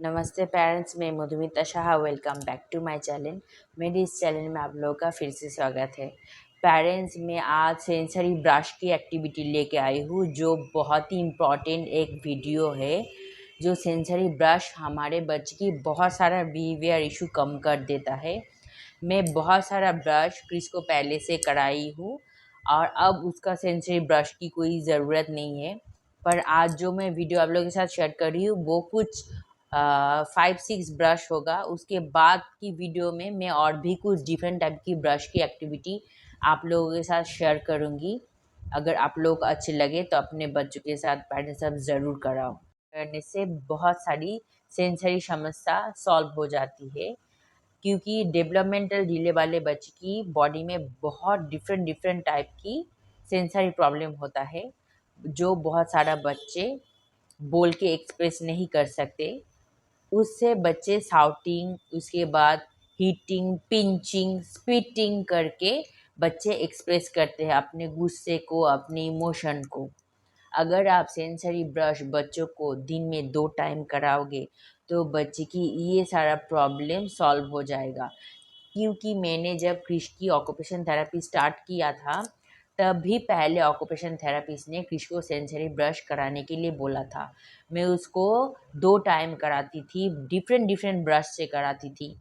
नमस्ते पेरेंट्स, मैं Madhumita Shah. Welcome back to my channel. मेरे इस चैनल में आप लोगों का फिर से स्वागत है। पेरेंट्स, मैं आज सेंसरी ब्रश की एक्टिविटी लेके आई हूँ, जो बहुत ही इम्पॉर्टेंट एक वीडियो है। जो सेंसरी ब्रश हमारे बच्चे की बहुत सारा बिहेवियर इशू कम कर देता है। मैं बहुत सारा ब्रश क्रिस को पहले से कराई हूँ और अब उसका सेंसरी ब्रश की कोई ज़रूरत नहीं है। पर आज जो मैं वीडियो आप लोगों के साथ शेयर कर रही हूँ वो कुछ 5-6 ब्रश होगा। उसके बाद की वीडियो में मैं और भी कुछ डिफरेंट टाइप की ब्रश की एक्टिविटी आप लोगों के साथ शेयर करूँगी। अगर आप लोग को अच्छे लगे तो अपने बच्चों के साथ पेरेंट्स सब ज़रूर कराओ। करने से बहुत सारी सेंसरी समस्या सॉल्व हो जाती है, क्योंकि डेवलपमेंटल डिले वाले बच्चे की बॉडी में बहुत डिफरेंट डिफरेंट टाइप की सेंसरी प्रॉब्लम होता है, जो बहुत सारा बच्चे बोल के एक्सप्रेस नहीं कर सकते। उससे बच्चे शाउटिंग, उसके बाद हीटिंग, पिंचिंग, स्पिटिंग करके बच्चे एक्सप्रेस करते हैं अपने गुस्से को, अपने इमोशन को। अगर आप सेंसरी ब्रश बच्चों को दिन में 2 टाइम कराओगे तो बच्चे की ये सारा प्रॉब्लम सॉल्व हो जाएगा। क्योंकि मैंने जब क्रिश की ऑक्यूपेशन थेरेपी स्टार्ट किया था, तभी पहले ऑक्यूपेशन थेरेपिस्ट ने क्रिश को सेंसरी ब्रश कराने के लिए बोला था। मैं उसको 2 टाइम कराती थी, डिफरेंट डिफरेंट ब्रश से कराती थी।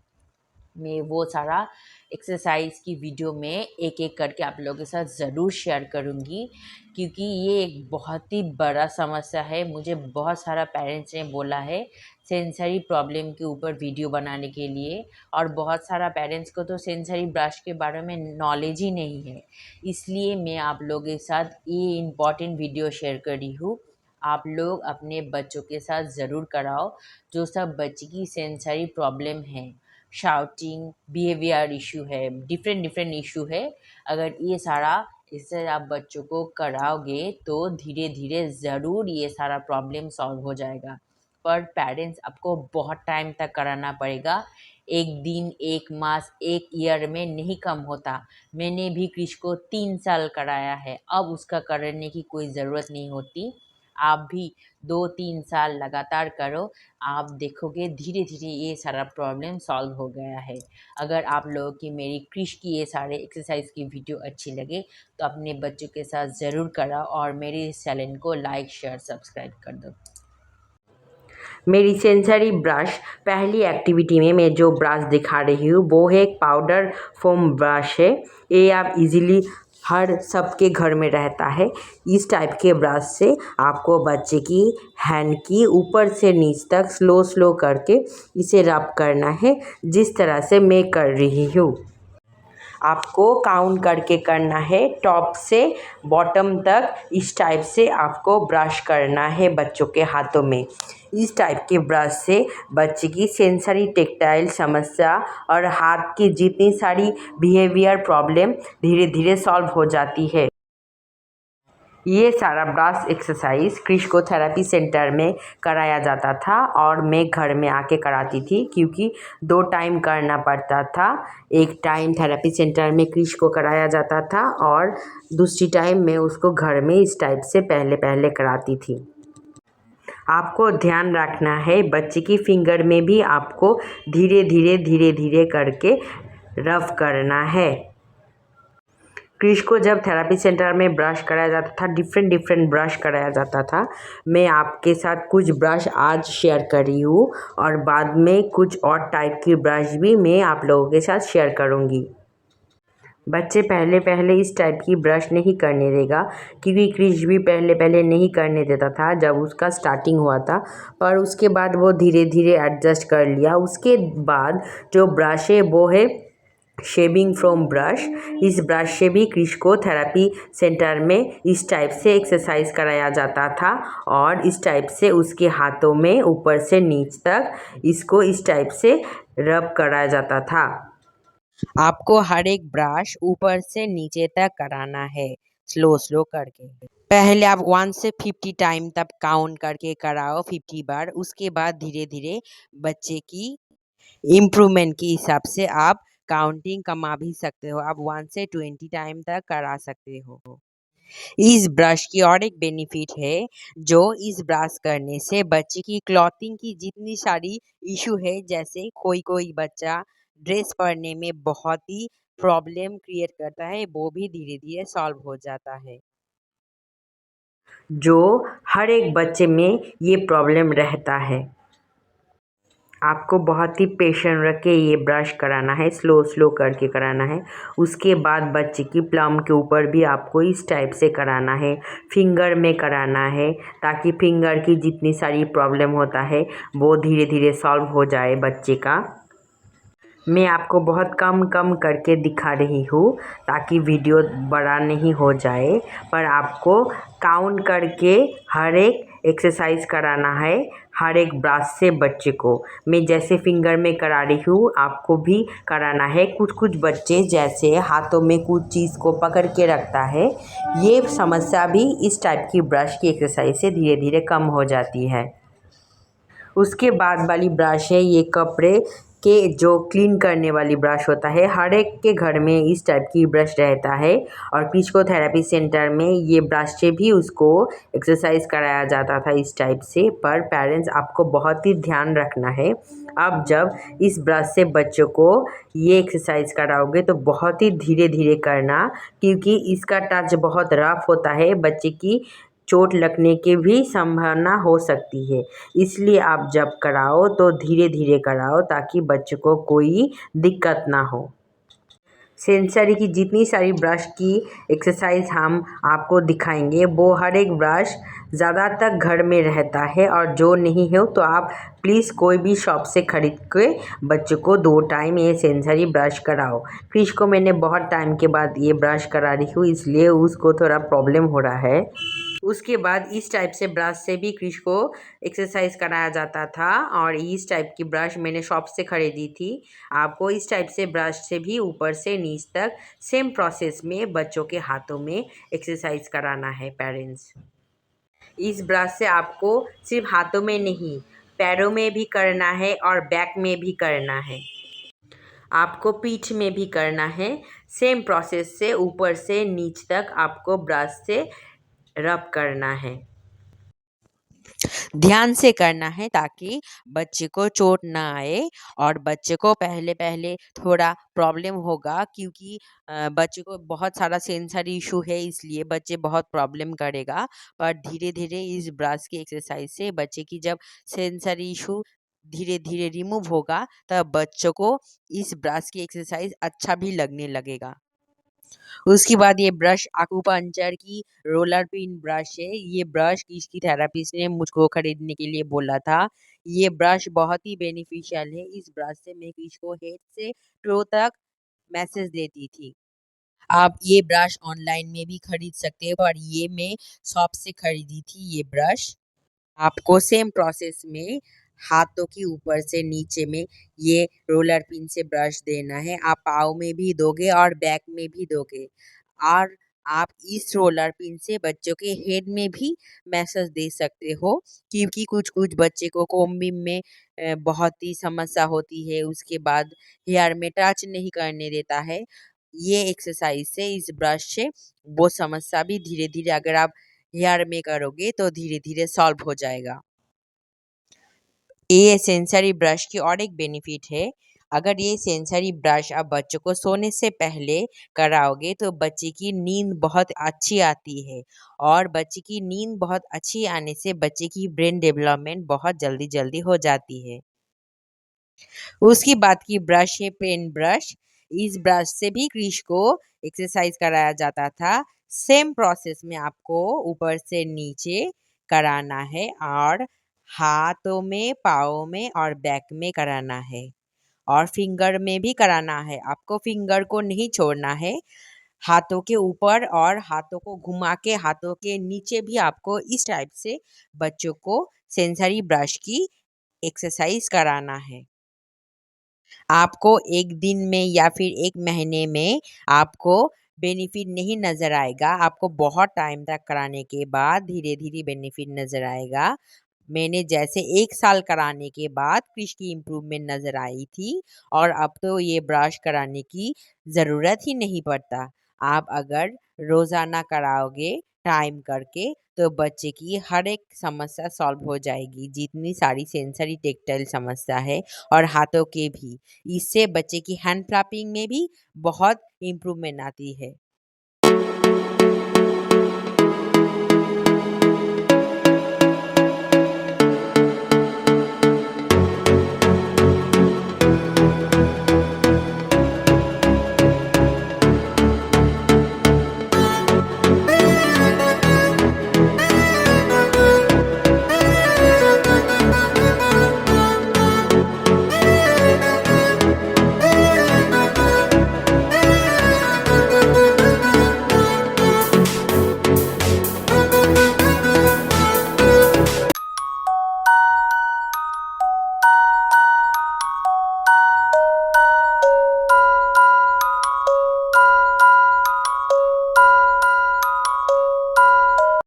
मैं वो सारा एक्सरसाइज की वीडियो में एक एक करके आप लोगों के साथ ज़रूर शेयर करूँगी, क्योंकि ये एक बहुत ही बड़ा समस्या है। मुझे बहुत सारा पेरेंट्स ने बोला है सेंसरी प्रॉब्लम के ऊपर वीडियो बनाने के लिए, और बहुत सारा पेरेंट्स को तो सेंसरी ब्रश के बारे में नॉलेज ही नहीं है। इसलिए मैं आप लोगों के साथ ये इम्पॉर्टेंट वीडियो शेयर कर रही हूँ। आप लोग अपने बच्चों के साथ ज़रूर कराओ, जो सब बच्चे की सेंसरी प्रॉब्लम है, शाउटिंग, बिहेवियर इशू है, डिफरेंट डिफरेंट इशू है। अगर ये सारा इससे आप बच्चों को कराओगे तो धीरे धीरे ज़रूर ये सारा प्रॉब्लम सॉल्व हो जाएगा। पर पेरेंट्स, आपको बहुत टाइम तक कराना पड़ेगा। एक दिन, एक मास, एक ईयर में नहीं कम होता। मैंने भी क्रिश को 3 साल कराया है, अब उसका कराने की कोई ज़रूरत नहीं होती। आप भी 2-3 साल लगातार करो, आप देखोगे धीरे धीरे ये सारा प्रॉब्लम सॉल्व हो गया है। अगर आप लोगों की मेरी क्रिश की ये सारे एक्सरसाइज की वीडियो अच्छी लगे तो अपने बच्चों के साथ ज़रूर कराओ, और मेरे इस चैनल को लाइक, शेयर, सब्सक्राइब कर दो। मेरी सेंसरी ब्रश पहली एक्टिविटी में मैं जो ब्रश दिखा रही हूँ वो है एक पाउडर फोम ब्रश है। ये आप इजीली हर सबके घर में रहता है। इस टाइप के ब्रश से आपको बच्चे की हैंड की ऊपर से नीच तक स्लो स्लो करके इसे रब करना है, जिस तरह से मैं कर रही हूँ। आपको काउंट करके करना है, टॉप से बॉटम तक। इस टाइप से आपको ब्रश करना है बच्चों के हाथों में। इस टाइप के ब्रश से बच्चे की सेंसरी टेक्टाइल समस्या और हाथ की जितनी सारी बिहेवियर प्रॉब्लम धीरे धीरे सॉल्व हो जाती है। ये सारा ब्रश एक्सरसाइज क्रिश को थेरेपी सेंटर में कराया जाता था और मैं घर में आके कराती थी, क्योंकि 2 टाइम करना पड़ता था। एक टाइम थेरेपी सेंटर में क्रिश को कराया जाता था और दूसरी टाइम मैं उसको घर में इस टाइप से पहले पहले कराती थी। आपको ध्यान रखना है बच्चे की फिंगर में भी आपको धीरे धीरे करके रब करना है। क्रिश को जब थेरेपी सेंटर में ब्रश कराया जाता था, डिफरेंट डिफरेंट ब्रश कराया जाता था। मैं आपके साथ कुछ ब्रश आज शेयर कर रही हूँ और बाद में कुछ और टाइप की ब्रश भी मैं आप लोगों के साथ शेयर करूँगी। बच्चे पहले पहले इस टाइप की ब्रश नहीं करने देगा, क्योंकि क्रिश भी पहले पहले नहीं करने देता था जब उसका स्टार्टिंग हुआ था, पर उसके बाद वो धीरे धीरे एडजस्ट कर लिया। उसके बाद जो ब्रश है वो है शेविंग फ्रॉम ब्रश। इस ब्रश से भी क्रिश को थेरेपी सेंटर में इस टाइप से एक्सरसाइज कराया जाता था और इस टाइप से उसके हाथों में ऊपर से नीच तक इसको इस टाइप से रब कराया जाता था। आपको हर एक ब्रश ऊपर से नीचे तक कराना है, स्लो स्लो करके। पहले आप 1 से 50 टाइम तक काउंट करके कराओ, 50 बार। उसके बाद धीरे धीरे बच्चे की इम्प्रूवमेंट के हिसाब से आप काउंटिंग कमा भी सकते हो। आप 1 से 20 टाइम तक करा सकते हो। इस ब्रश की और एक बेनिफिट है जो इस ब्रश करने से बच्चे की क्लॉथिंग की जितनी सारी इशू है, जैसे कोई कोई बच्चा ड्रेस पहनने में बहुत ही प्रॉब्लम क्रिएट करता है, वो भी धीरे धीरे सॉल्व हो जाता है। जो हर एक बच्चे में ये प्रॉब्लम रहता है। आपको बहुत ही पेशेंस रख के ये ब्रश कराना है, स्लो स्लो करके कराना है। उसके बाद बच्चे की प्लम के ऊपर भी आपको इस टाइप से कराना है, फिंगर में कराना है, ताकि फिंगर की जितनी सारी प्रॉब्लम होता है वो धीरे धीरे सॉल्व हो जाए बच्चे का। मैं आपको बहुत कम कम करके दिखा रही हूँ ताकि वीडियो बड़ा नहीं हो जाए, पर आपको काउंट करके हर एक एक्सरसाइज कराना है हर एक ब्रश से बच्चे को। मैं जैसे फिंगर में करा रही हूँ आपको भी कराना है। कुछ कुछ बच्चे जैसे हाथों में कुछ चीज़ को पकड़ के रखता है, ये समस्या भी इस टाइप की ब्रश की एक्सरसाइज से धीरे धीरे कम हो जाती है। उसके बाद वाली ब्रश है ये कपड़े के जो क्लीन करने वाली ब्रश होता है। हर एक के घर में इस टाइप की ब्रश रहता है और फिजियोथेरेपी सेंटर में ये ब्रश से भी उसको एक्सरसाइज कराया जाता था इस टाइप से। पर पेरेंट्स आपको बहुत ही ध्यान रखना है, अब जब इस ब्रश से बच्चों को ये एक्सरसाइज कराओगे तो बहुत ही धीरे धीरे करना, क्योंकि इसका टच बहुत रफ होता है, बच्चे की चोट लगने की भी संभावना हो सकती है। इसलिए आप जब कराओ तो धीरे धीरे कराओ ताकि बच्चे को कोई दिक्कत ना हो। सेंसरी की जितनी सारी ब्रश की एक्सरसाइज हम आपको दिखाएंगे वो हर एक ब्रश ज़्यादातर घर में रहता है, और जो नहीं हो तो आप प्लीज़ कोई भी शॉप से ख़रीद के बच्चों को 2 टाइम ये सेंसरी ब्रश कराओ। फिश को मैंने बहुत टाइम के बाद ये ब्रश करा रही हूँ, इसलिए उसको थोड़ा प्रॉब्लम हो रहा है। उसके बाद इस टाइप से ब्रश से भी क्रिश को एक्सरसाइज कराया जाता था, और इस टाइप की ब्रश मैंने शॉप से ख़रीदी थी। आपको इस टाइप से ब्रश से भी ऊपर से नीच तक सेम प्रोसेस में बच्चों के हाथों में एक्सरसाइज कराना है पेरेंट्स। इस ब्रश से आपको सिर्फ हाथों में नहीं, पैरों में भी करना है और बैक में भी करना है, आपको पीठ में भी करना है। सेम प्रोसेस से ऊपर से नीच तक आपको ब्रश से रब करना है। ध्यान से करना है ताकि बच्चे को चोट ना आए, और बच्चे को पहले पहले थोड़ा प्रॉब्लम होगा, क्योंकि बच्चे को बहुत सारा सेंसरी इशू है, इसलिए बच्चे बहुत प्रॉब्लम करेगा। पर धीरे धीरे इस ब्रश की एक्सरसाइज से बच्चे की जब सेंसरी इशू धीरे धीरे रिमूव होगा तब बच्चों को इस ब्रश की एक्सरसाइज अच्छा भी लगने लगेगा। उसके बाद ये ब्रश आकुपंचर की रोलर पिन ब्रश है। ये ब्रश किसकी थेरेपिस्ट ने मुझको खरीदने के लिए बोला था। ये ब्रश बहुत ही बेनिफिशियल है। इस ब्रश से मैं किसको हेड से टो तक मैसेज देती थी। आप ये ब्रश ऑनलाइन में भी खरीद सकते हो, पर ये मैं शॉप से खरीदी थी ये ब्रश। आपको सेम प्रोसेस में हाथों के ऊपर से नीचे में ये रोलर पिन से ब्रश देना है। आप पाँव में भी दोगे और बैक में भी दोगे, और आप इस रोलर पिन से बच्चों के हेड में भी मैसेज दे सकते हो, क्योंकि कुछ कुछ बच्चे को कोम्बिंग में बहुत ही समस्या होती है, उसके बाद हेयर में टच नहीं करने देता है। ये एक्सरसाइज से इस ब्रश से वो समस्या भी धीरे धीरे अगर आप हेयर में करोगे तो धीरे धीरे सॉल्व हो जाएगा। ये सेंसरी ब्रश की और एक बेनिफिट है। अगर ये सेंसरी ब्रश आप बच्चों को सोने से पहले कराओगे तो बच्चे की नींद बहुत अच्छी आती है, और बच्चे की नींद बहुत अच्छी आने से बच्चे की ब्रेन डेवलपमेंट बहुत जल्दी जल्दी हो जाती है। उसकी बाद की ब्रश है पेन ब्रश। इस ब्रश से भी क्रिश को एक्सरसाइज कराया जाता था। सेम प्रोसेस में आपको ऊपर से नीचे कराना है, और हाथों में, पाँव में और बैक में कराना है, और फिंगर में भी कराना है। आपको फिंगर को नहीं छोड़ना है, हाथों के ऊपर और हाथों को घुमा के हाथों के नीचे भी आपको इस टाइप से बच्चों को सेंसरी ब्रश की एक्सरसाइज कराना है। आपको 1 दिन में या फिर 1 महीने में आपको बेनिफिट नहीं नज़र आएगा, आपको बहुत टाइम तक कराने के बाद धीरे-धीरे बेनिफिट नज़र आएगा। मैंने जैसे 1 साल कराने के बाद क्रिश की इम्प्रूवमेंट नज़र आई थी, और अब तो ये ब्रश कराने की ज़रूरत ही नहीं पड़ता। आप अगर रोज़ाना कराओगे टाइम करके तो बच्चे की हर एक समस्या सॉल्व हो जाएगी, जितनी सारी सेंसरी टेक्टाइल समस्या है और हाथों के भी। इससे बच्चे की हैंड क्लैपिंग में भी बहुत इम्प्रूवमेंट आती है।